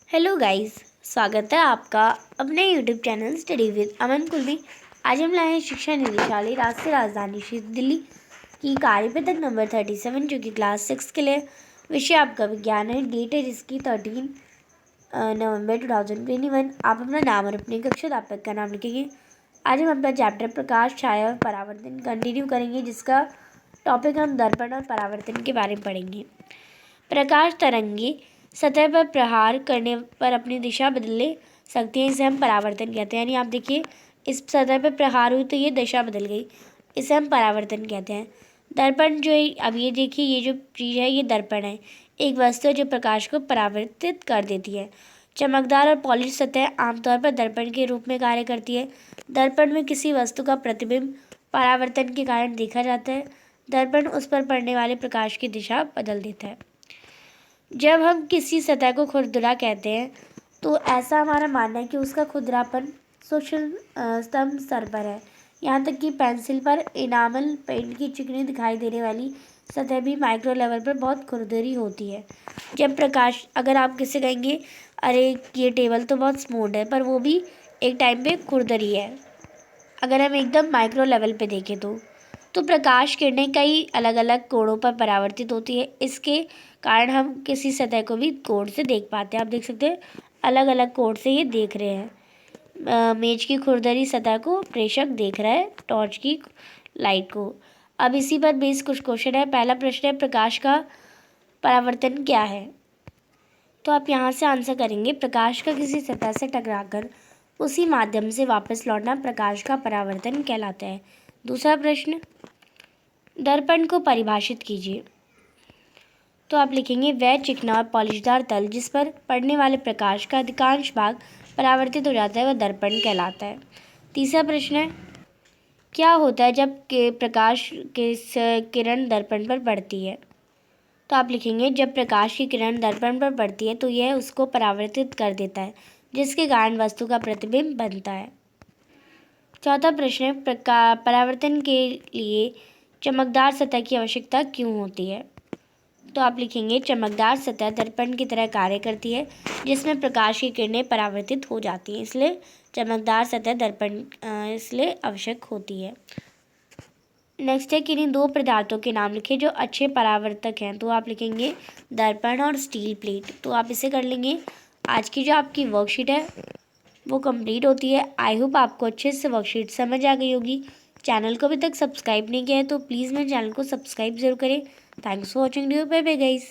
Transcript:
Hello guys, स्वागत है आपका अपने यूट्यूब चैनल स्टडी विद अमन कुल। आज हम लाए हैं शिक्षा निदेशालय राष्ट्रीय राजधानी क्षेत्र दिल्ली की कार्यपद्धति नंबर 37 जो कि क्लास 6 के लिए। विषय आपका विज्ञान है। डेट है जिसकी 13 नवंबर 2021। आप अपना नाम और अपने कक्षाध्यापक का नाम लिखेंगे। आज हम अपना चैप्टर प्रकाश, छाया और परावर्तन कंटिन्यू करेंगे, जिसका टॉपिक हम दर्पण और परावर्तन के बारे में पढ़ेंगे। प्रकाश तरंगे सतह पर प्रहार करने पर अपनी दिशा बदल सकती हैं, इसे हम परावर्तन कहते हैं। यानी आप देखिए, इस सतह पर प्रहार हुई तो ये दिशा बदल गई, इसे हम परावर्तन कहते हैं। दर्पण जो है, अब ये देखिए, ये जो चीज़ है ये दर्पण है, एक वस्तु है जो प्रकाश को परावर्तित कर देती है। चमकदार और पॉलिश सतह आमतौर पर दर्पण के रूप में कार्य करती है। दर्पण में किसी वस्तु का प्रतिबिंब परावर्तन के कारण देखा जाता है। दर्पण उस पर पड़ने वाले प्रकाश की दिशा बदल देता है। जब हम किसी सतह को खुरदरा कहते हैं तो ऐसा हमारा मानना है कि उसका खुरदरापन सूक्ष्म स्तंभ स्तर पर है। यहाँ तक कि पेंसिल पर इनामल पेंट की चिकनी दिखाई देने वाली सतह भी माइक्रो लेवल पर बहुत खुरदरी होती है। जब प्रकाश, अगर आप किसी कहेंगे अरे ये टेबल तो बहुत स्मूथ है, पर वो भी एक टाइम पे खुरदरी है। अगर हम एकदम माइक्रो लेवल पे देखें तो प्रकाश किरणें कई अलग अलग कोणों पर परावर्तित होती है। इसके कारण हम किसी सतह को भी कोण से देख पाते हैं। आप देख सकते हैं अलग अलग कोण से ये देख रहे हैं। मेज की खुरदरी सतह को प्रेषक देख रहा है टॉर्च की लाइट को। अब इसी पर बेस कुछ क्वेश्चन है। पहला प्रश्न है, प्रकाश का परावर्तन क्या है? तो आप यहाँ से आंसर करेंगे, प्रकाश का किसी सतह से टकराकर उसी माध्यम से वापस लौटना प्रकाश का परावर्तन कहलाता है। दूसरा प्रश्न, दर्पण को परिभाषित कीजिए। तो आप लिखेंगे, वह चिकना और पॉलिशदार तल जिस पर पड़ने वाले प्रकाश का अधिकांश भाग परावर्तित हो जाता है वह दर्पण कहलाता है। तीसरा प्रश्न है, क्या होता है जब प्रकाश के किरण दर्पण पर पड़ती है? तो आप लिखेंगे, जब प्रकाश की किरण दर्पण पर पड़ती है तो यह उसको परावर्तित कर देता है, जिसके कारण वस्तु का प्रतिबिंब बनता है। चौथा प्रश्न है, परावर्तन के लिए चमकदार सतह की आवश्यकता क्यों होती है? तो आप लिखेंगे, चमकदार सतह दर्पण की तरह कार्य करती है जिसमें प्रकाश की किरणें परावर्तित हो जाती हैं, इसलिए चमकदार सतह दर्पण इसलिए आवश्यक होती है। नेक्स्ट है, किन्हीं दो पदार्थों के नाम लिखें जो अच्छे परावर्तक हैं। तो आप लिखेंगे दर्पण और स्टील प्लेट। तो आप इसे कर लेंगे। आज की जो आपकी वर्कशीट है वो कंप्लीट होती है। आई होप आपको अच्छे से वर्कशीट समझ आ गई होगी। चैनल को अभी तक सब्सक्राइब नहीं किया है तो प्लीज़ मेरे चैनल को सब्सक्राइब जरूर करें। Thanks for watching. Bye bye guys.